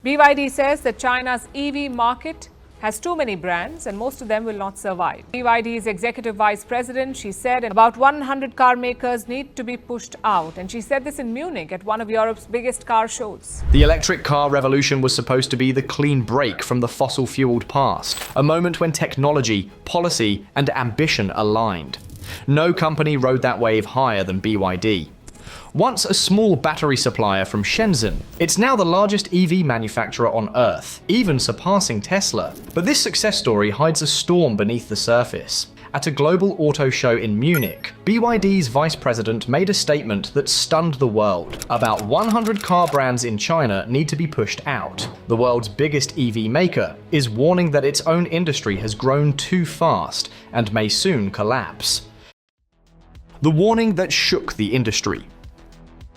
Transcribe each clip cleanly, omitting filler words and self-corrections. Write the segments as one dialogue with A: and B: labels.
A: BYD says that China's EV market has too many brands and most of them will not survive. BYD's executive vice president, she said about 100 car makers need to be pushed out. And she said this in Munich at one of Europe's biggest car shows.
B: The electric car revolution was supposed to be the clean break from the fossil-fueled past, a moment when technology, policy, and ambition aligned. No company rode that wave higher than BYD. Once a small battery supplier from Shenzhen, it's now the largest EV manufacturer on Earth, even surpassing Tesla. But this success story hides a storm beneath the surface. At a global auto show in Munich, BYD's vice president made a statement that stunned the world. About 100 car brands in China need to be pushed out. The world's biggest EV maker is warning that its own industry has grown too fast and may soon collapse. The warning that shook the industry.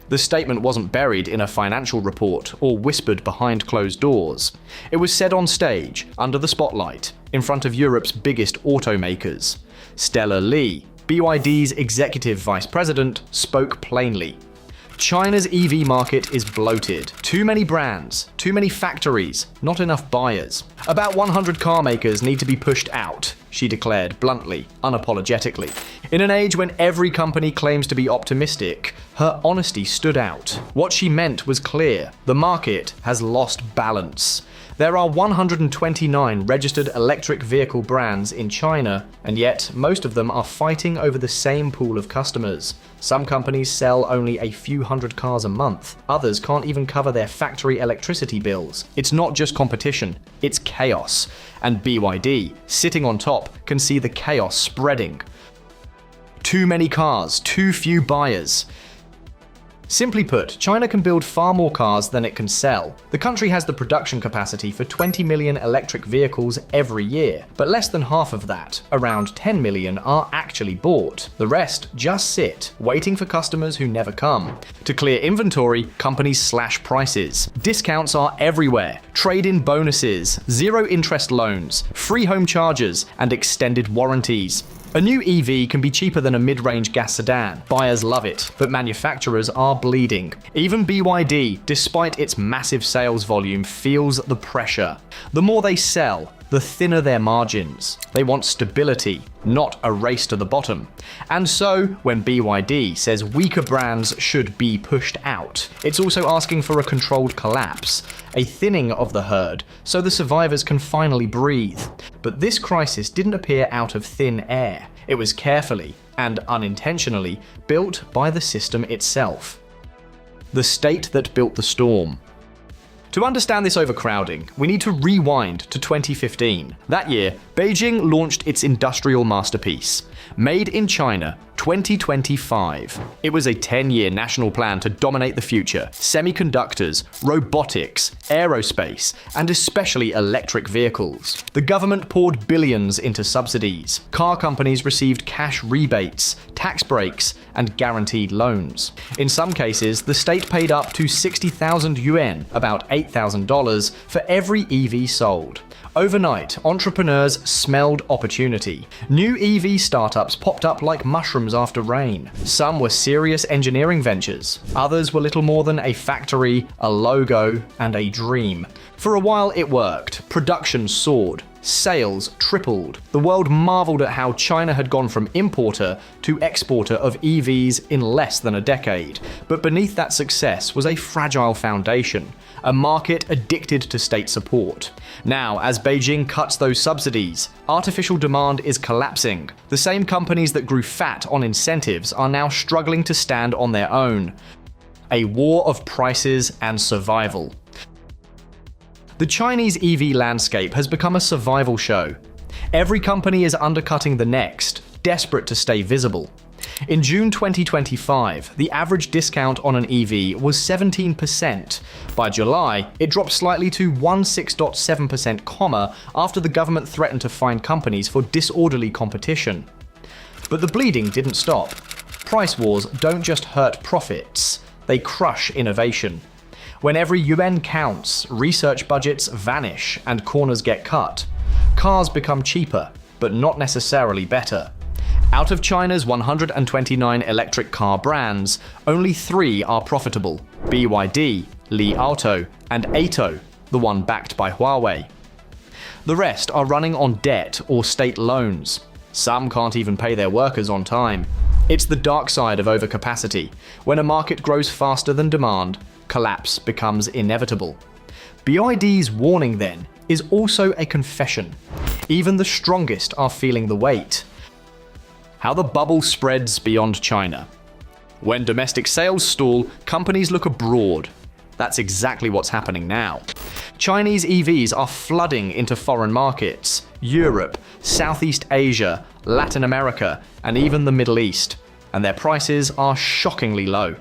B: The statement wasn't buried in a financial report or whispered behind closed doors. It was said on stage, under the spotlight, in front of Europe's biggest automakers. Stella Li, BYD's executive vice president, spoke plainly. China's EV market is bloated. Too many brands, too many factories, not enough buyers. About 100 car makers need to be pushed out, she declared bluntly, unapologetically. In an age when every company claims to be optimistic, her honesty stood out. What she meant was clear: the market has lost balance. There are 129 registered electric vehicle brands in China, and yet most of them are fighting over the same pool of customers. Some companies sell only a few hundred cars a month. Others can't even cover their factory electricity bills. It's not just competition, it's chaos. And BYD, sitting on top, can see the chaos spreading. Too many cars, too few buyers. Simply put, China can build far more cars than it can sell. The country has the production capacity for 20 million electric vehicles every year, but less than half of that, around 10 million, are actually bought. The rest just sit, waiting for customers who never come. To clear inventory, companies slash prices. Discounts are everywhere. Trade-in bonuses, zero-interest loans, free home chargers, and extended warranties. A new EV can be cheaper than a mid-range gas sedan. Buyers love it, but manufacturers are bleeding. Even BYD, despite its massive sales volume, feels the pressure. The more they sell, the thinner their margins. They want stability, not a race to the bottom. And so, when BYD says weaker brands should be pushed out, it's also asking for a controlled collapse, a thinning of the herd, so the survivors can finally breathe. But this crisis didn't appear out of thin air. It was carefully, and unintentionally, built by the system itself. The state that built the storm. To understand this overcrowding, we need to rewind to 2015. That year, Beijing launched its industrial masterpiece, Made in China 2025. It was a 10-year national plan to dominate the future: semiconductors, robotics, aerospace, and especially electric vehicles. The government poured billions into subsidies. Car companies received cash rebates, tax breaks, and guaranteed loans. In some cases, the state paid up to 60,000 yuan, about $8,000, for every EV sold. Overnight, entrepreneurs smelled opportunity. New EV startups popped up like mushrooms after rain. Some were serious engineering ventures. Others were little more than a factory, a logo, and a dream. For a while it worked. Production soared. Sales tripled. The world marveled at how China had gone from importer to exporter of EVs in less than a decade. But beneath that success was a fragile foundation, a market addicted to state support. Now, as Beijing cuts those subsidies, artificial demand is collapsing. The same companies that grew fat on incentives are now struggling to stand on their own. A war of prices and survival. The Chinese EV landscape has become a survival show. Every company is undercutting the next, desperate to stay visible. In June 2025, the average discount on an EV was 17%. By July, it dropped slightly to 16.7%, after the government threatened to fine companies for disorderly competition. But the bleeding didn't stop. Price wars don't just hurt profits, they crush innovation. When every yuan counts, research budgets vanish and corners get cut. Cars become cheaper, but not necessarily better. Out of China's 129 electric car brands, only 3 are profitable: BYD, Li Auto, and Ato. the one backed by Huawei. The rest are running on debt or state loans. Some can't even pay their workers on time. It's the dark side of overcapacity. When a market grows faster than demand, collapse becomes inevitable. BYD's warning, then, is also a confession. Even the strongest are feeling the weight. How the bubble spreads beyond China. When domestic sales stall, companies look abroad. That's exactly what's happening now. Chinese EVs are flooding into foreign markets: Europe, Southeast Asia, Latin America, and even the Middle East. And their prices are shockingly low.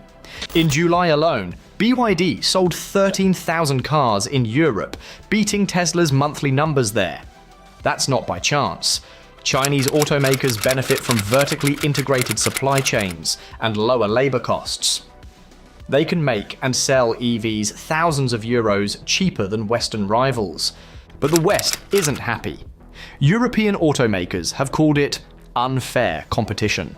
B: In July alone, BYD sold 13,000 cars in Europe, beating Tesla's monthly numbers there. That's not by chance. Chinese automakers benefit from vertically integrated supply chains and lower labor costs. They can make and sell EVs thousands of euros cheaper than Western rivals. But the West isn't happy. European automakers have called it unfair competition.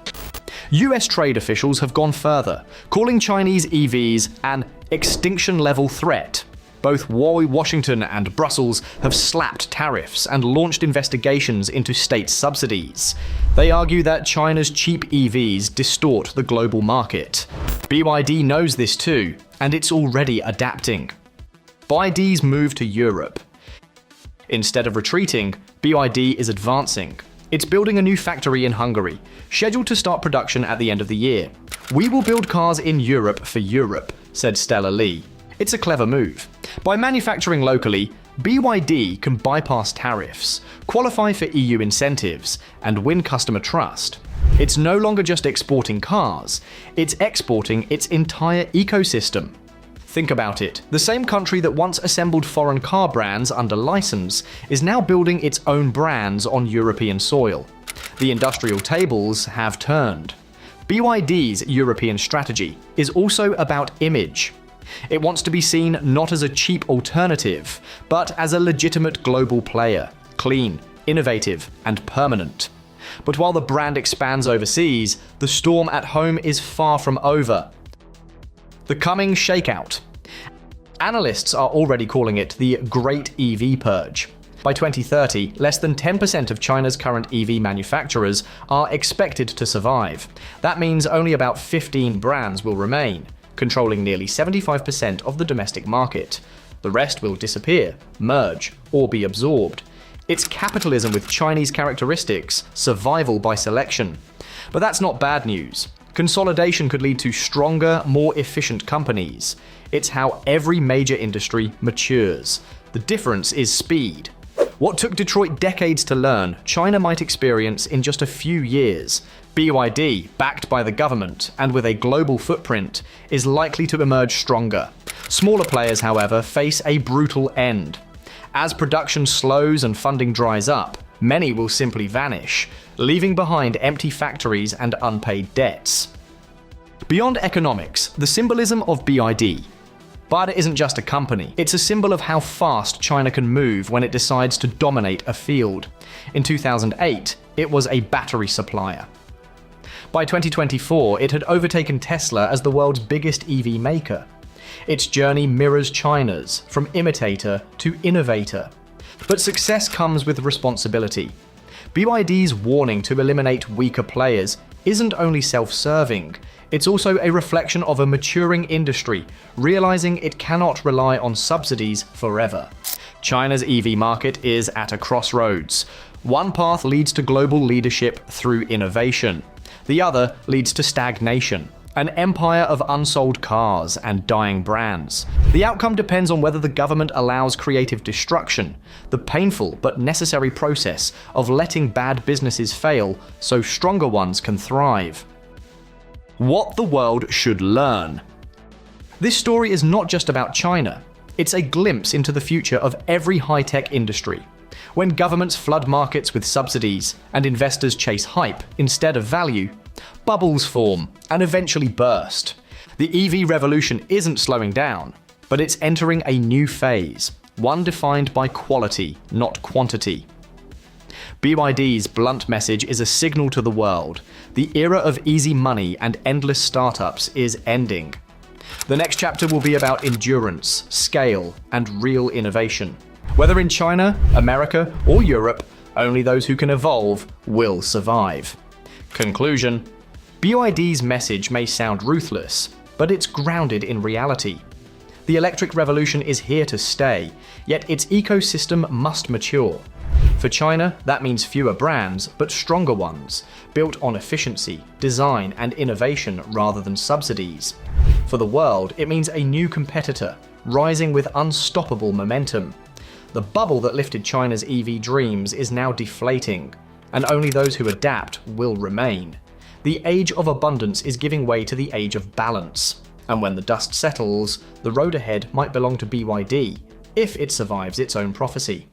B: US trade officials have gone further, calling Chinese EVs an extinction-level threat. Both Washington and Brussels have slapped tariffs and launched investigations into state subsidies. They argue that China's cheap EVs distort the global market. BYD knows this too, and it's already adapting. BYD's move to Europe. Instead of retreating, BYD is advancing. It's building a new factory in Hungary, scheduled to start production at the end of the year. "We will build cars in Europe for Europe," said Stella Lee. It's a clever move. By manufacturing locally, BYD can bypass tariffs, qualify for EU incentives, and win customer trust. It's no longer just exporting cars, it's exporting its entire ecosystem. Think about it. The same country that once assembled foreign car brands under license is now building its own brands on European soil. The industrial tables have turned. BYD's European strategy is also about image. It wants to be seen not as a cheap alternative, but as a legitimate global player, clean, innovative, and permanent. But while the brand expands overseas, the storm at home is far from over. The coming shakeout. Analysts are already calling it the Great EV Purge. By 2030, less than 10% of China's current EV manufacturers are expected to survive. That means only about 15 brands will remain, controlling nearly 75% of the domestic market. The rest will disappear, merge, or be absorbed. It's capitalism with Chinese characteristics, survival by selection. But that's not bad news. Consolidation could lead to stronger, more efficient companies. It's how every major industry matures. The difference is speed. What took Detroit decades to learn, China might experience in just a few years. BYD, backed by the government and with a global footprint, is likely to emerge stronger. Smaller players, however, face a brutal end. As production slows and funding dries up, many will simply vanish, leaving behind empty factories and unpaid debts. Beyond economics, the symbolism of BYD. BYD isn't just a company, it's a symbol of how fast China can move when it decides to dominate a field. In 2008, it was a battery supplier. By 2024, it had overtaken Tesla as the world's biggest EV maker. Its journey mirrors China's, from imitator to innovator. But success comes with responsibility. BYD's warning to eliminate weaker players isn't only self-serving, it's also a reflection of a maturing industry, realizing it cannot rely on subsidies forever. China's EV market is at a crossroads. One path leads to global leadership through innovation. The other leads to stagnation, an empire of unsold cars and dying brands. The outcome depends on whether the government allows creative destruction, the painful but necessary process of letting bad businesses fail so stronger ones can thrive. What the world should learn. This story is not just about China. It's a glimpse into the future of every high-tech industry. When governments flood markets with subsidies and investors chase hype instead of value, bubbles form and eventually burst. The EV revolution isn't slowing down, but it's entering a new phase, one defined by quality, not quantity. BYD's blunt message is a signal to the world. The era of easy money and endless startups is ending. The next chapter will be about endurance, scale, and real innovation. Whether in China, America, or Europe, only those who can evolve will survive. Conclusion: BYD's message may sound ruthless, but it's grounded in reality. The electric revolution is here to stay, yet its ecosystem must mature. For China, that means fewer brands, but stronger ones, built on efficiency, design, and innovation rather than subsidies. For the world, it means a new competitor, rising with unstoppable momentum. The bubble that lifted China's EV dreams is now deflating, and only those who adapt will remain. The age of abundance is giving way to the age of balance, and when the dust settles, the road ahead might belong to BYD, if it survives its own prophecy.